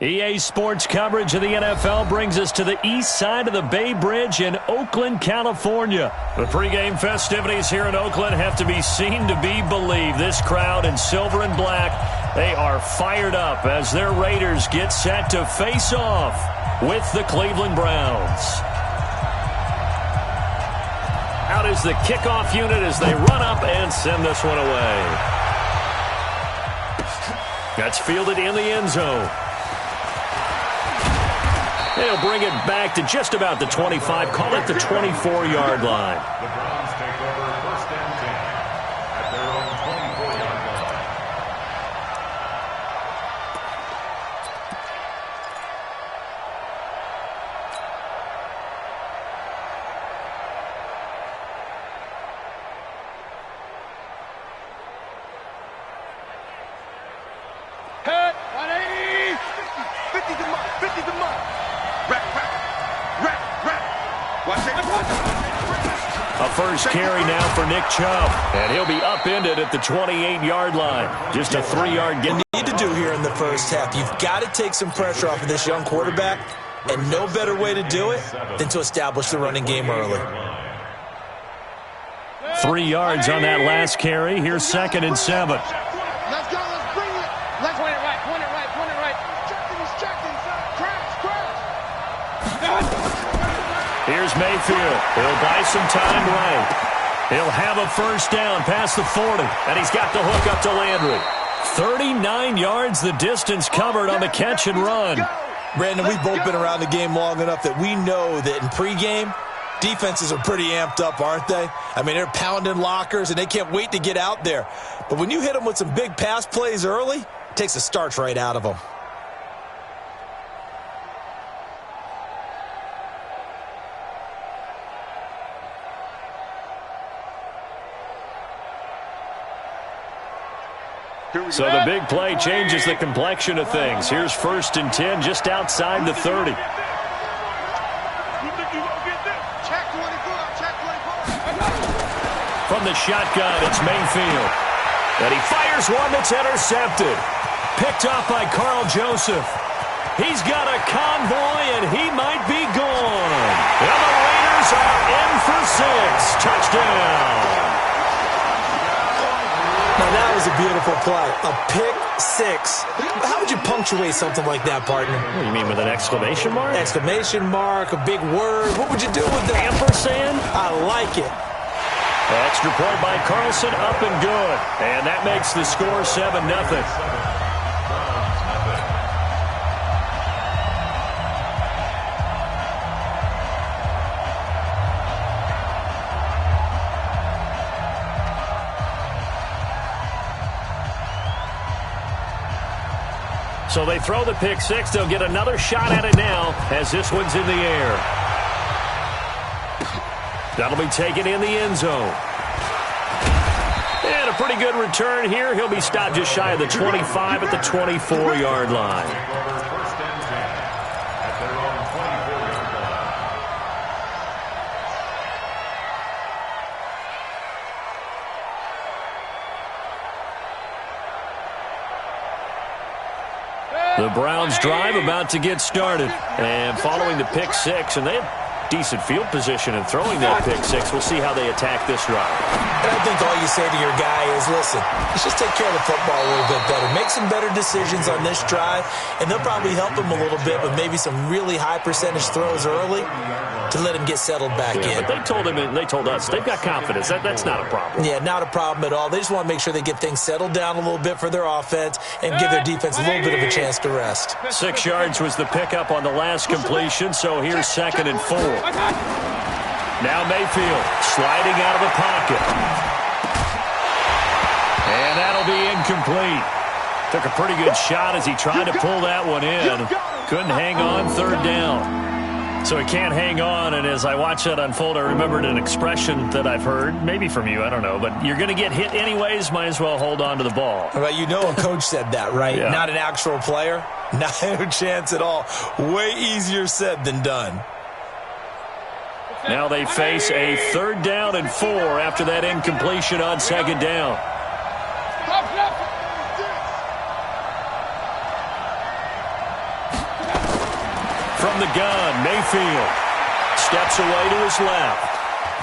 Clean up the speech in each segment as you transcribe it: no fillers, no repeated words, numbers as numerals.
EA Sports coverage of the NFL brings us to the east side of the Bay Bridge in Oakland, California. The pregame festivities here in Oakland have to be seen to be believed. This crowd in silver and black, they are fired up as their Raiders get set to face off with the Cleveland Browns. Out is the kickoff unit as they run up and send this one away. That's fielded in the end zone. They'll bring it back to just about the 25, call it the 24-yard line. The Browns take over first and 10 at their own 24-yard line. Hit, 180, 50 to mark, 50 to mark. A first carry now for Nick Chubb, and he'll be upended at the 28-yard line. Just a 3-yard gain. What you need to do here in the first half, you've got to take some pressure off of this young quarterback, and no better way to do it than to establish the running game early. 3 yards on that last carry. Here's 2nd and 7. Let's go, let's bring it. Let's point it right, point it right, point it right. He's checking, crash. Here's Mayfield. He'll buy some time right. He'll have a first down past the 40, and he's got the hook up to Landry. 39 yards the distance covered on the catch and run. Brandon, we've both been around the game long enough that we know that in pregame, defenses are pretty amped up, aren't they? I mean, they're pounding lockers, and they can't wait to get out there. But when you hit them with some big pass plays early, it takes the starch right out of them. So the big play changes the complexion of things. Here's 1st and 10 just outside the 30. From the shotgun, it's Mayfield. And he fires one that's intercepted. Picked off by Carl Joseph. He's got a convoy, and he might be gone. And the Raiders are in for 6. Touchdown. Now, that was a beautiful play. A pick 6. How would you punctuate something like that, partner? What do you mean, with an exclamation mark? Exclamation mark, a big word. What would you do with that? Ampersand? I like it. Extra point by Carlson, up and good. And that makes the score 7-0. So they throw the pick 6. They'll get another shot at it now as this one's in the air. That'll be taken in the end zone. And a pretty good return here. He'll be stopped just shy of the 25 at the 24-yard line. First and 10 at their own 24-yard line. The Browns drive about to get started. And following the pick 6, and they have decent field position in throwing that pick 6. We'll see how they attack this drive. And I think all you say to your guy is, listen, let's just take care of the football a little bit better. Make some better decisions on this drive, and they'll probably help him a little bit with maybe some really high percentage throws early to let him get settled back in. But they told him, and they told us, they've got confidence. That's not a problem. Yeah, not a problem at all. They just want to make sure they get things settled down a little bit for their offense and give their defense a little bit of a chance to rest. 6 yards was the pickup on the last completion, so here's 2nd and 4. Now Mayfield sliding out of the pocket. And that'll be incomplete. Took a pretty good shot as he tried to pull that one in. Couldn't hang on, 3rd down. So he can't hang on, and as I watch that unfold, I remembered an expression that I've heard, maybe from you, I don't know, but you're going to get hit anyways, might as well hold on to the ball. Well, you know a coach said that, right? Yeah. Not an actual player. Not a chance at all. Way easier said than done. Now they face a 3rd down and 4 after that incompletion on 2nd down. from the gun. Mayfield steps away to his left.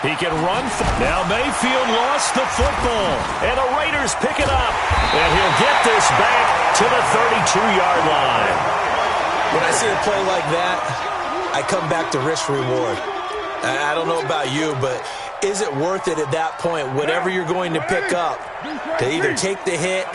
He can run. Now Mayfield lost the football, and the Raiders pick it up. And he'll get this back to the 32-yard line. When I see a play like that, I come back to risk-reward. I don't know about you, but is it worth it at that point, whatever you're going to pick up, to either take the hit,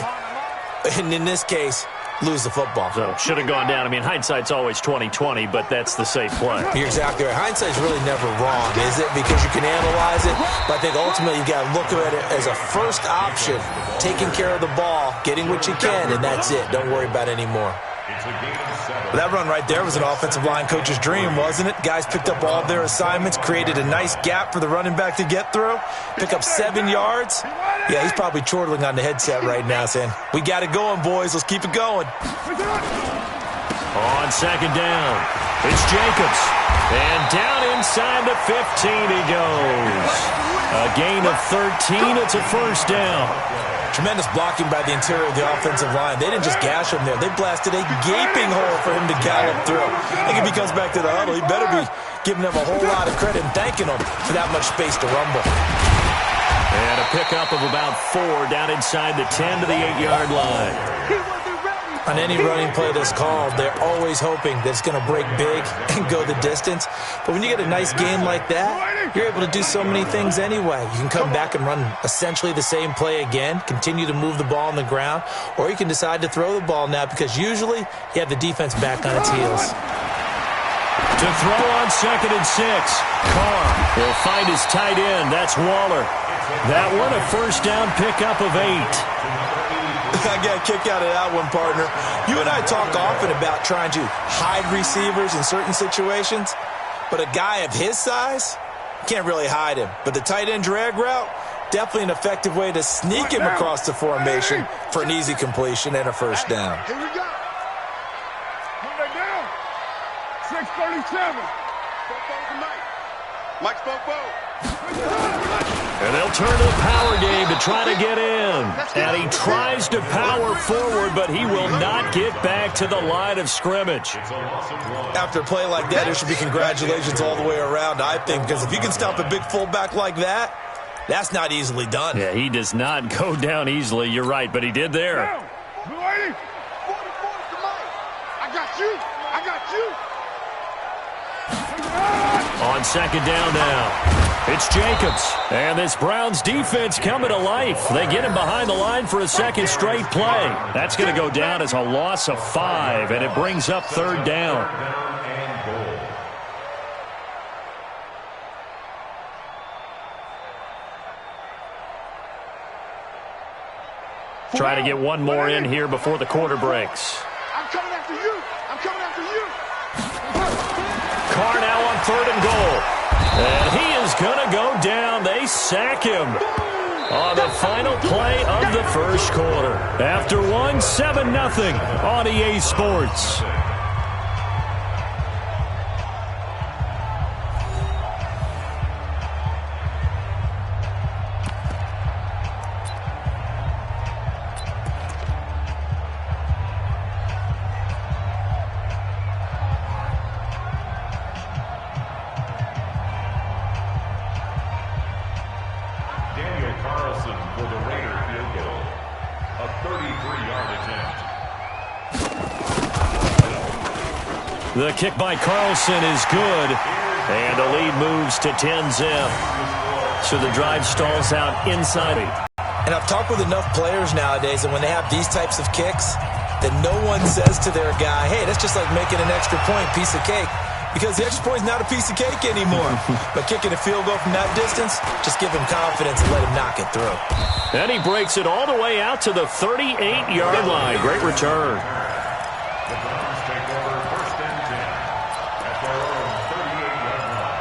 and in this case, lose the football? So, should have gone down. I mean, hindsight's always 20/20, but that's the safe play. You're exactly right. Hindsight's really never wrong, is it? Because you can analyze it, but I think ultimately you got to look at it as a first option, taking care of the ball, getting what you can, and that's it. Don't worry about any more. Well, that run right there was an offensive line coach's dream, wasn't it? Guys picked up all their assignments, created a nice gap for the running back to get through, pick up 7 yards. Yeah, he's probably chortling on the headset right now saying, we got it going, boys. Let's keep it going. On second down, it's Jacobs. And down inside the 15 he goes. A gain of 13. It's a first down. Tremendous blocking by the interior of the offensive line. They didn't just gash him there. They blasted a gaping hole for him to gallop through. I think if he comes back to the huddle, he better be giving them a whole lot of credit and thanking them for that much space to rumble. And a pickup of about 4 down inside the 10 to the 8-yard line. On any running play that's called, they're always hoping that it's going to break big and go the distance. But when you get a nice game like that, you're able to do so many things anyway. You can come back and run essentially the same play again, continue to move the ball on the ground, or you can decide to throw the ball now because usually you have the defense back on its heels. To throw on 2nd and 6. Carr will find his tight end. That's Waller. That one a first down pickup of 8. I got a kick out of that one, partner. You and I talk often about trying to hide receivers in certain situations, but a guy of his size, can't really hide him. But the tight end drag route, definitely an effective way to sneak him across the formation for an easy completion and a first down. Here we go. Put that down. 6:37. Mike Spoke. And they'll turn to the power game to try to get in. And he tries to power forward, but he will not get back to the line of scrimmage. After a play like that, there should be congratulations all the way around, I think, because if you can stop a big fullback like that, that's not easily done. Yeah, he does not go down easily. You're right, but he did there. I got you. On second down now. It's Jacobs, and this Browns defense coming to life. They get him behind the line for a second straight play. That's going to go down as a loss of 5, and it brings up 3rd down. Try to get one more in here before the quarter breaks. I'm coming after you. Carr now on 3rd and goal. And he is going to go down. They sack him on the final play of the first quarter. After 7-0 on EA Sports. The kick by Carlson is good, and the lead moves to 10-zip. So the drive stalls out inside. And I've talked with enough players nowadays, and when they have these types of kicks, that no one says to their guy, hey, that's just like making an extra point, piece of cake. Because the extra point is not a piece of cake anymore. But kicking a field goal from that distance, just give him confidence and let him knock it through. And he breaks it all the way out to the 38-yard line. Great return. The Browns take over 1st and 10 at their own 38-yard line.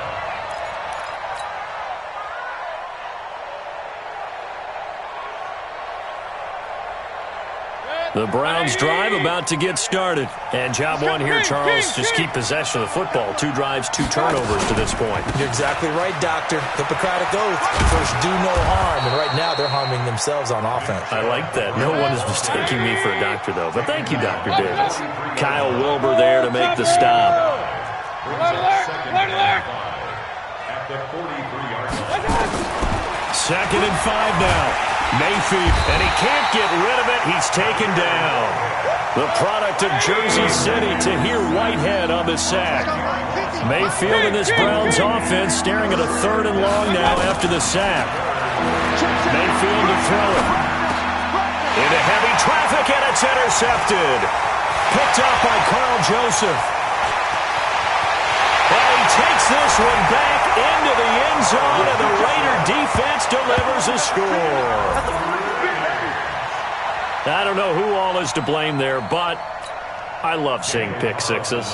The Browns drive about to get started. And job one here, Charles, just keep possession of the football. 2 drives, 2 turnovers to this point. You're exactly right, Doctor. Hippocratic oath. First, do no harm. And right now, they're harming themselves on offense. I like that. No one is mistaking me for a doctor, though. But thank you, Dr. Davis. Kyle Wilbur there to make the stop. brings up second and 5 at the 43-yard line. Second and 5 now. Mayfield, and he can't get rid of it. He's taken down. The product of Jersey City to hear Whitehead on the sack. Mayfield and this Browns offense staring at a 3rd and long now after the sack. Mayfield to throw it. Into heavy traffic, and it's intercepted. Picked up by Carl Joseph. And he takes this one back into the end zone, and the Raider defense delivers a score. I don't know who all is to blame there, but I love seeing pick sixes.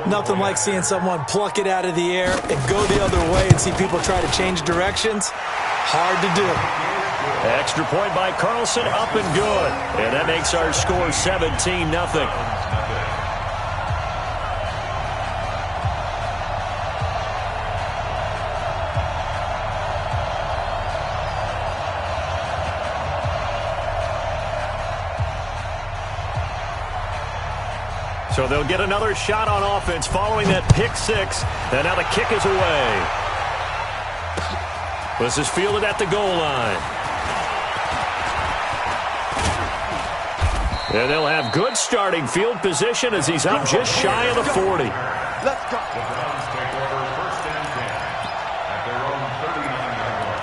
Nothing like seeing someone pluck it out of the air and go the other way and see people try to change directions. Hard to do. Extra point by Carlson, up and good. And that makes our score 17-0. So they'll get another shot on offense following that pick six. And now the kick is away. This is fielded at the goal line. And they'll have good starting field position as he's up just shy of the 40. Let's go. The Browns take over 1st and 10 at their own 39-yard line.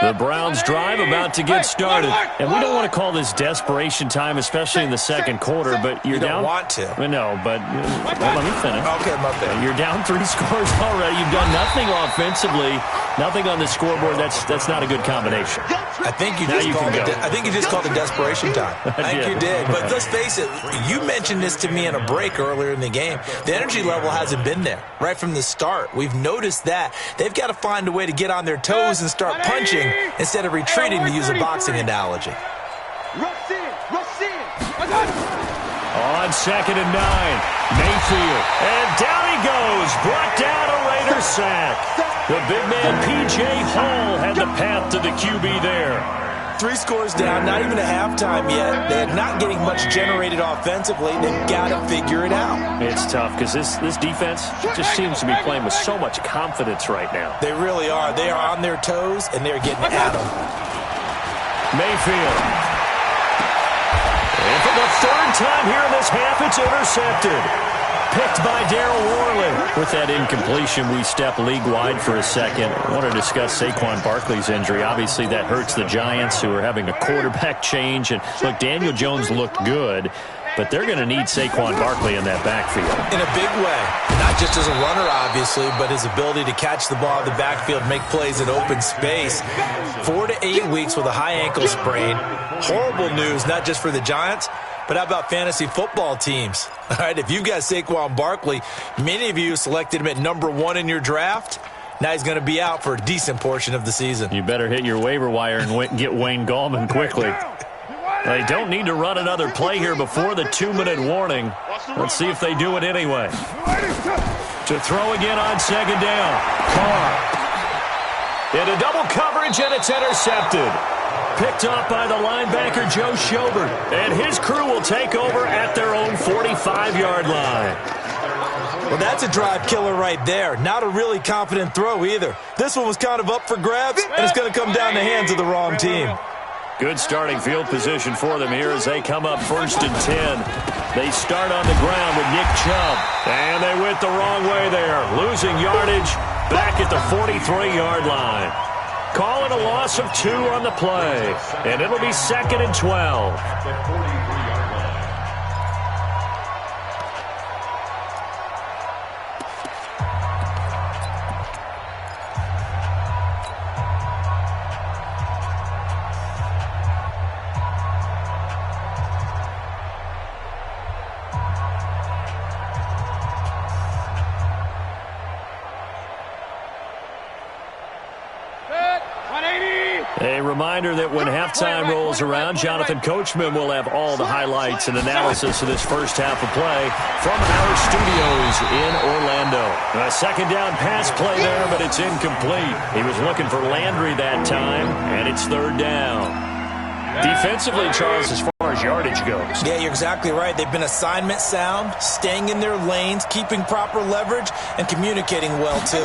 The Browns drive about to get started. And we don't want to call this desperation time, especially in the second quarter, but you're down. You don't want to. No, but let me finish. Okay, my bad. You're down 3 scores already. You've done nothing offensively, nothing on the scoreboard. That's not a good combination. I think you just called it desperation time. I think you did. But let's face it, you mentioned this to me in a break earlier in the game. The energy level hasn't been there right from the start. We've noticed that. They've got to find a way to get on their toes and start punching instead of retreating, to use a boxing analogy. Rush in. On 2nd and 9, Mayfield. And down he goes. Brought down a Raider sack. The big man, P.J. Hall, had the path to the QB there. 3 scores down, not even a halftime yet. They're not getting much generated offensively. They've got to figure it out. It's tough because this defense just seems to be playing with so much confidence right now. They really are. They are on their toes, and they're getting at them. Mayfield. And for the 3rd time here in this half, it's intercepted. Picked by Darryl Worley. With that incompletion, we step league-wide for a second. I want to discuss Saquon Barkley's injury. Obviously, that hurts the Giants, who are having a quarterback change. And, look, Daniel Jones looked good, but they're going to need Saquon Barkley in that backfield. In a big way. Not just as a runner, obviously, but his ability to catch the ball in the backfield, make plays in open space. 4 to 8 weeks with a high ankle sprain. Horrible news, not just for the Giants, but how about fantasy football teams? All right, if you've got Saquon Barkley, many of you selected him at number 1 in your draft. Now he's going to be out for a decent portion of the season. You better hit your waiver wire and get Wayne Gallman quickly. They don't need to run another play here before the 2-minute warning. Let's see if they do it anyway. To throw again on 2nd down. Carr. Into double coverage, and it's intercepted. Picked up by the linebacker, Joe Schobert. And his crew will take over at their own 45-yard line. Well, that's a drive killer right there. Not a really confident throw either. This one was kind of up for grabs, and it's going to come down the hands of the wrong team. Good starting field position for them here as they come up 1st and 10. They start on the ground with Nick Chubb. And they went the wrong way there. Losing yardage back at the 43-yard line. Calling a loss of 2 on the play. And it'll be 2nd and 12. A reminder that when halftime rolls around, Jonathan Coachman will have all the highlights and analysis of this first half of play from our studios in Orlando. A second down pass play there, but it's incomplete. He was looking for Landry that time, and it's third down. Defensively, Charles, as far as yardage goes. Yeah, you're exactly right. They've been assignment sound, staying in their lanes, keeping proper leverage, and communicating well, too.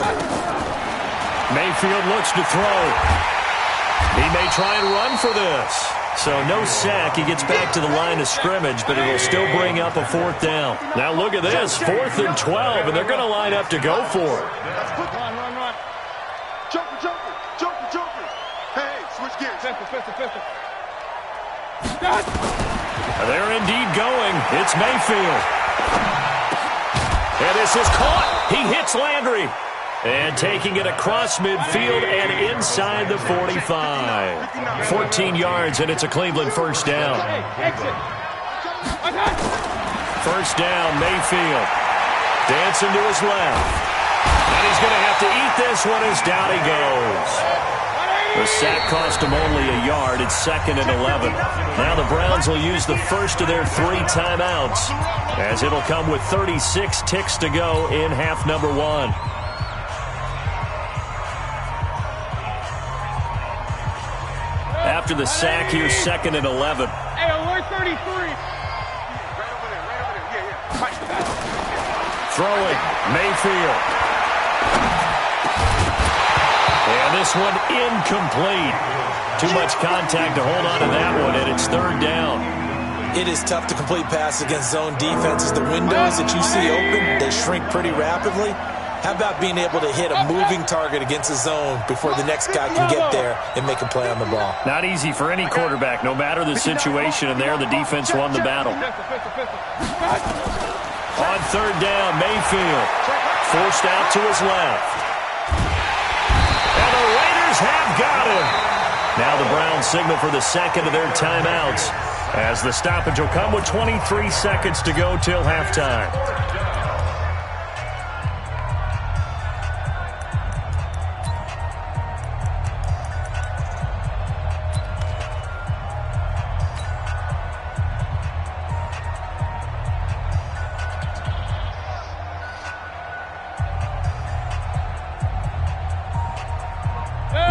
Mayfield looks to throw. He may try and run for this. So no sack. He gets back to the line of scrimmage, but it'll still bring up a fourth down. Now look at this, 4th and 12, and they're going to line up to go for it. Run. Joker. Hey, switch gears. Pistol. They're indeed going. It's Mayfield. And this is caught. He hits Landry. And taking it across midfield and inside the 45. 14 yards, and it's a Cleveland first down. First down, Mayfield. Dancing to his left. And he's going to have to eat this one as down he goes. The sack cost him only a yard. It's 2nd and 11. Now the Browns will use the first of their 3 timeouts, as it'll come with 36 ticks to go in half number 1. After the sack, here's 2nd and 11. Hey, alert 33. Right over there. Yeah. Throwing, Mayfield. And this one incomplete. Too much contact to hold on to that one, and it's third down. It is tough to complete passes against zone defenses. The windows that you see open, they shrink pretty rapidly. How about being able to hit a moving target against a zone before the next guy can get there and make a play on the ball? Not easy for any quarterback, no matter the situation, and there the defense won the battle. On third down, Mayfield forced out to his left. And the Raiders have got him. Now the Browns signal for the second of their timeouts, as the stoppage will come with 23 seconds to go till halftime.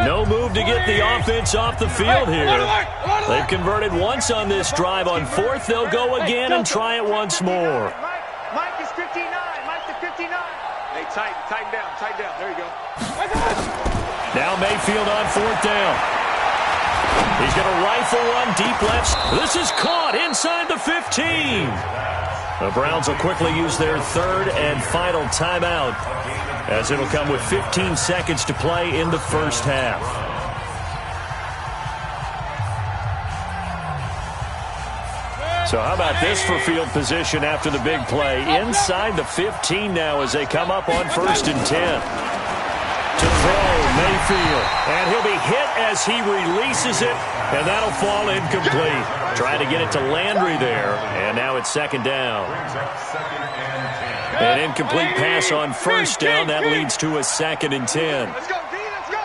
No move to get the offense off the field here. They've converted once on this drive. On 4th, they'll go again and try it once more. Mike is 59. Mike is 59. Hey, tighten down. There you go. Now Mayfield on 4th down. He's going to rifle one deep left. This is caught inside the 15. The Browns will quickly use their 3rd and final timeout, as it'll come with 15 seconds to play in the first half. So how about this for field position after the big play? Inside the 15 now as they come up on 1st and 10. To throw, Mayfield. And he'll be hit as he releases it, and that'll fall incomplete. Trying to get it to Landry there, and now it's 2nd down. An incomplete pass on 1st down. That leads to a 2nd and 10. Let's go, D. Let's go.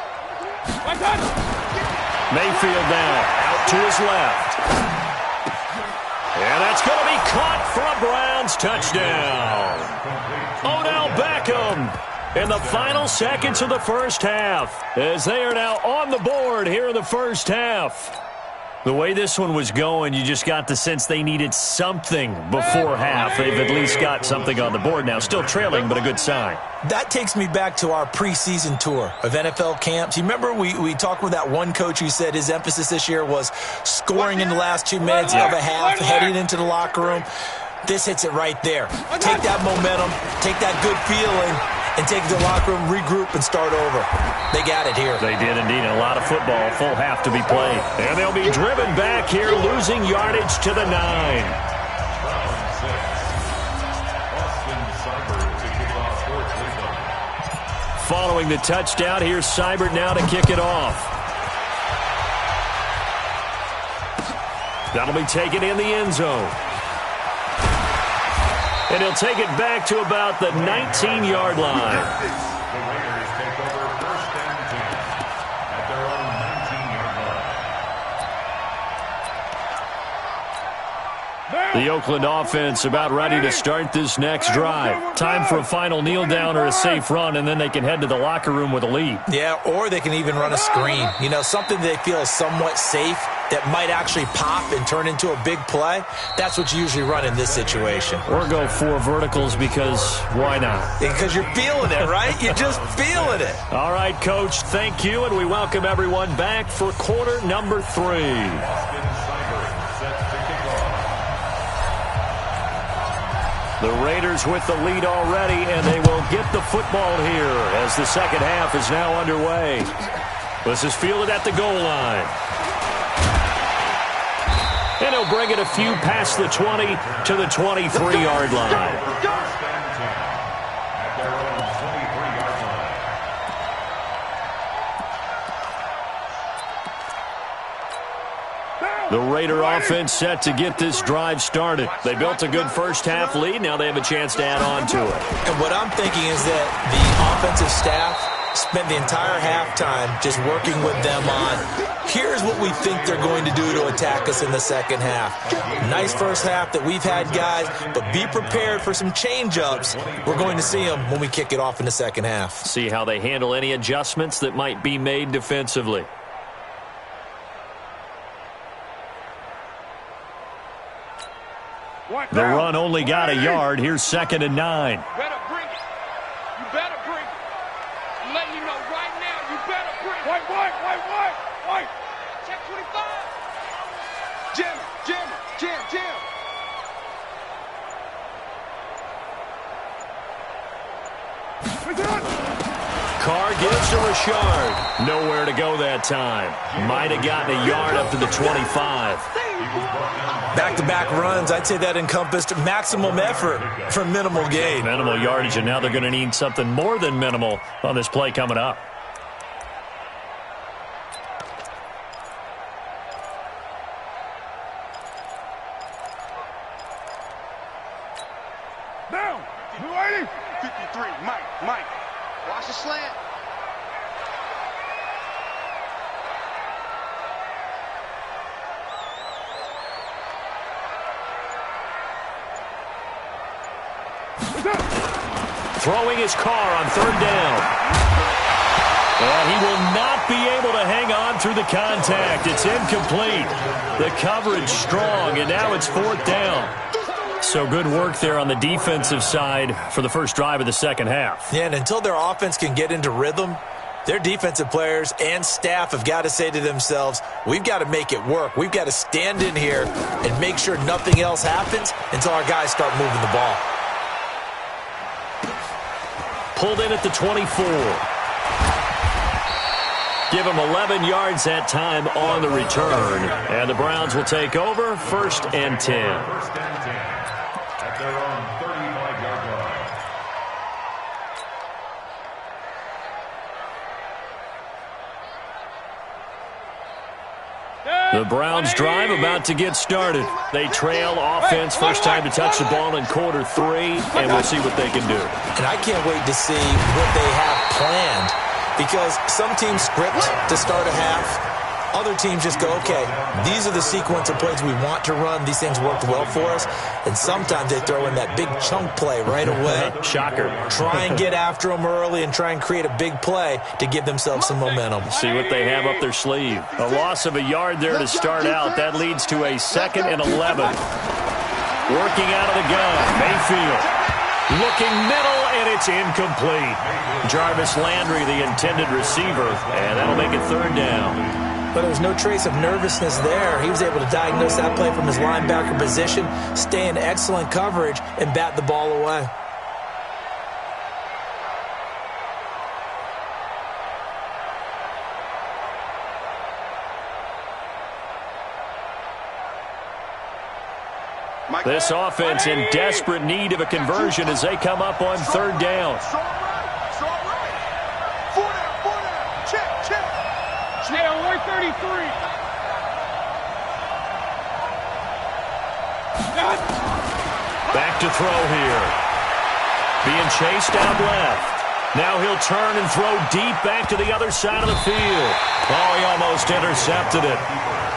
Mayfield now out to his left. And that's going to be caught for a Browns touchdown. Odell Beckham in the final seconds of the first half, as they are now on the board here in the first half. The way this one was going, you just got the sense they needed something before half. They've at least got something on the board now. Still trailing, but a good sign. That takes me back to our preseason tour of NFL camps. You remember we talked with that one coach who said his emphasis this year was scoring in the last 2 minutes of a half, heading into the locker room. This hits it right there. Take that momentum, take that good feeling, and take it to the locker room, regroup, and start over. They got it here. They did indeed. A lot of football, full half to be played. And they'll be driven back here, losing yardage to the 9. Following the touchdown, here's Seibert now to kick it off. That'll be taken in the end zone. And he'll take it back to about the 19-yard line. The Oakland offense about ready to start this next drive. Time for a final kneel down or a safe run, and then they can head to the locker room with a lead. Yeah, or they can even run a screen. You know, something they feel is somewhat safe that might actually pop and turn into a big play. That's what you usually run in this situation. Or go 4 verticals because why not? Because you're feeling it, right? You're just feeling it. All right, Coach, thank you, and we welcome everyone back for quarter number 3. The Raiders with the lead already, and they will get the football here as the second half is now underway. This is fielded at the goal line. And he'll bring it a few past the 20 to the 23-yard line. The Raider offense set to get this drive started. They built a good first-half lead. Now they have a chance to add on to it. And what I'm thinking is that the offensive staff spent the entire halftime just working with them on, here's what we think they're going to do to attack us in the second half. Nice first half that we've had, guys, but be prepared for some change-ups. We're going to see them when we kick it off in the second half. See how they handle any adjustments that might be made defensively. The run only got a yard. Here's 2nd and 9. Better bring it. You better bring it. I'm letting you know right now, you better bring it. White. Check 25. Jim. Carr gives to Rashard. Nowhere to go that time. Might have gotten a yard up to the 25. Back-to-back runs, I'd say that encompassed maximum effort for minimal gain. Minimal yardage, and now they're going to need something more than minimal on this play coming up. Down. 53. Mike. Watch the slant. Throwing his Carr on 3rd down. And he will not be able to hang on through the contact. It's incomplete. The coverage strong, and now it's 4th down. So good work there on the defensive side for the first drive of the second half. Yeah, and until their offense can get into rhythm, their defensive players and staff have got to say to themselves, we've got to make it work. We've got to stand in here and make sure nothing else happens until our guys start moving the ball. Pulled in at the 24. Give him 11 yards that time on the return. And the Browns will take over 1st and 10. At their own 35-yard line. The Browns drive about to get started. They trail offense, first time to touch the ball in quarter 3, and we'll see what they can do. And I can't wait to see what they have planned, because some teams script to start a half. Other teams just go, okay, these are the sequence of plays we want to run. These things worked well for us. And sometimes they throw in that big chunk play right away. Shocker. Try and get after them early and try and create a big play to give themselves some momentum. See what they have up their sleeve. A loss of a yard there to start out. That leads to a 2nd and 11. Working out of the gun. Mayfield. Looking middle, and it's incomplete. Jarvis Landry, the intended receiver, and that'll make it 3rd down. But there was no trace of nervousness there. He was able to diagnose that play from his linebacker position, stay in excellent coverage, and bat the ball away. This offense in desperate need of a conversion as they come up on 3rd down. Snell, 133. Back to throw here. Being chased out left. Now he'll turn and throw deep back to the other side of the field. Oh, he almost intercepted it.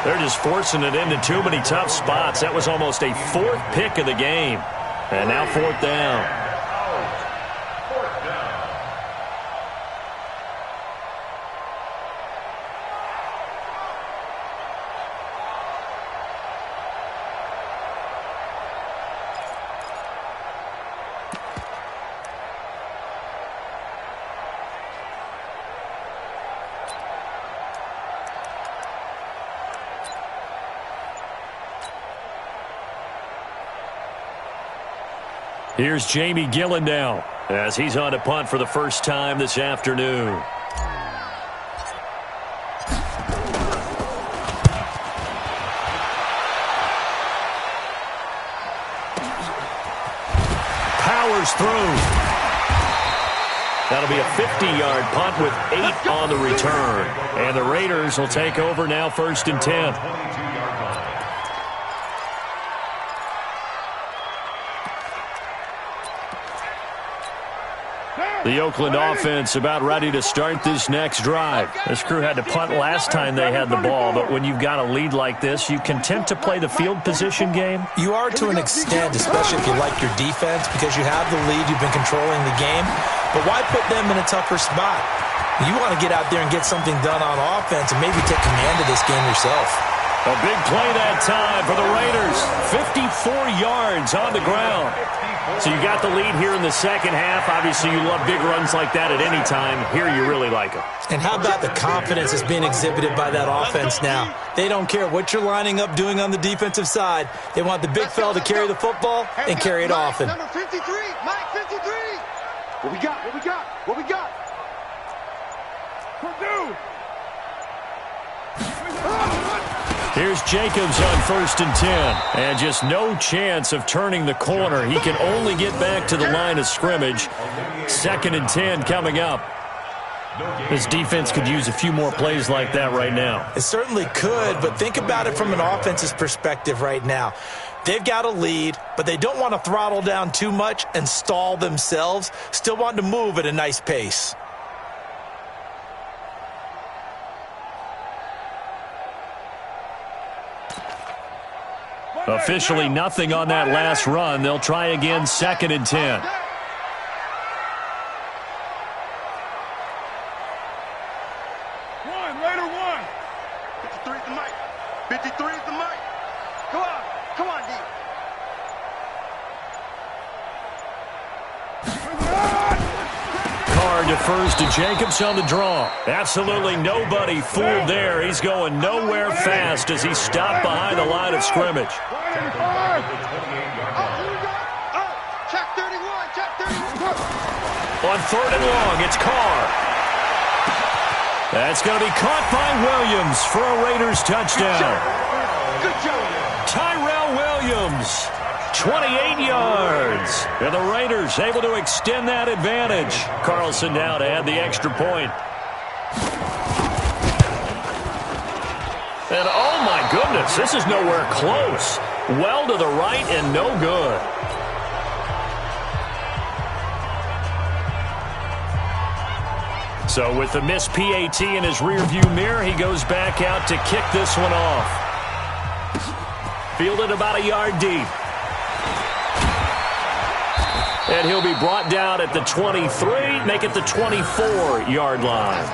They're just forcing it into too many tough spots. That was almost a fourth pick of the game. And now fourth down. Here's Jamie Gillen now as he's on to punt for the first time this afternoon. Powers through. That'll be a 50-yard punt with 8 on the return. And the Raiders will take over now, 1st and 10. The Oakland offense about ready to start this next drive. This crew had to punt last time they had the ball, but when you've got a lead like this, you content to play the field position game? You are to an extent, especially if you like your defense, because you have the lead, you've been controlling the game. But why put them in a tougher spot? You want to get out there and get something done on offense and maybe take command of this game yourself. A big play that time for the Raiders. 54 yards on the ground. So you got the lead here in the second half. Obviously, you love big runs like that at any time. Here, you really like them. And how about the confidence that's being exhibited by that offense now? They don't care what you're lining up doing on the defensive side. They want the big fella to carry the football and carry it often. Number 53, Mike 53. What we got? What we got? What we got? Purdue. Here's Jacobs on 1st and 10. And just no chance of turning the corner. He can only get back to the line of scrimmage. 2nd and 10 coming up. This defense could use a few more plays like that right now. It certainly could, but think about it from an offense's perspective right now. They've got a lead, but they don't want to throttle down too much and stall themselves. Still want to move at a nice pace. Officially nothing on that last run. They'll try again, 2nd and 10. Raider one. 53 is the mic. 53 is the mic. Come on, D. Carr defers to Jacobs on the draw. Absolutely nobody fooled there. He's going nowhere fast as he stopped behind the line of scrimmage. Check 31, check 31. On 3rd and long, it's Carr. That's going to be caught by Williams for a Raiders touchdown. Good job. Tyrell Williams, 28 yards. And the Raiders able to extend that advantage. Carlson now to add the extra point. And oh my goodness, this is nowhere close. Well to the right and no good. So with the missed PAT in his rearview mirror, he goes back out to kick this one off. Fielded about a yard deep. And he'll be brought down at the 23, make it the 24-yard line.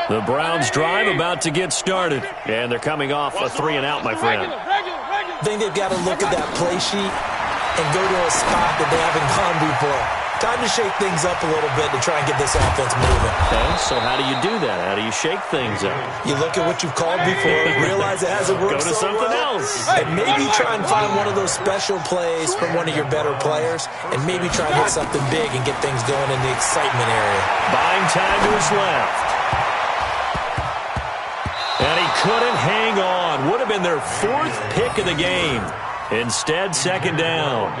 The Browns drive about to get started. And they're coming off a 3-and-out, my friend. I think they've got to look at that play sheet and go to a spot that they haven't gone before. Time to shake things up a little bit to try and get this offense moving. Okay, so how do you do that? How do you shake things up? You look at what you've called before, realize it hasn't worked Go to so something well, else. and maybe try and find one of those special plays from one of your better players, and maybe try and hit something big and get things going in the excitement area. Buying time to his left. And he couldn't hang on. Would have been their 4th pick of the game. Instead, 2nd down.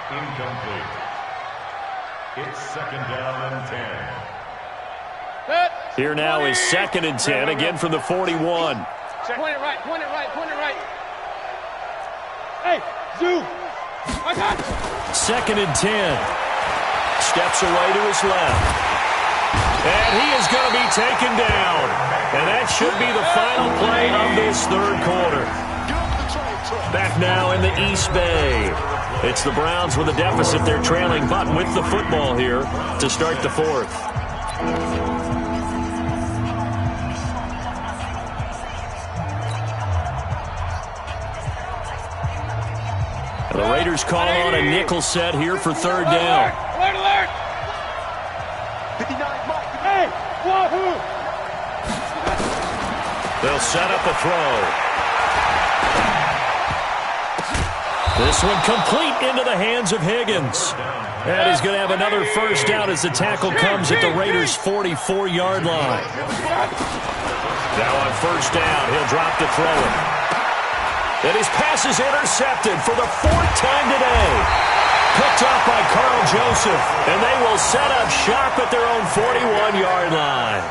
Incomplete. It's 2nd down and 10. Here now is 2nd and 10, again from the 41. Point it right, point it right, point it right. Hey, Zoo. I got you. 2nd and 10. Steps away to his left. And he is going to be taken down. And that should be the final play of this third quarter. Back now in the East Bay. It's the Browns with a deficit. They're trailing, but with the football here to start the fourth. And the Raiders call on a nickel set here for third down. Alert, alert. 59, Mike. Hey, wahoo. They'll set up a throw. This one complete into the hands of Higgins. And he's going to have another first down as the tackle comes at the Raiders' 44-yard line. Now on first down, he'll drop to throw it. And his pass is intercepted for the 4th time today. Picked off by Carl Joseph. And they will set up shop at their own 41-yard line.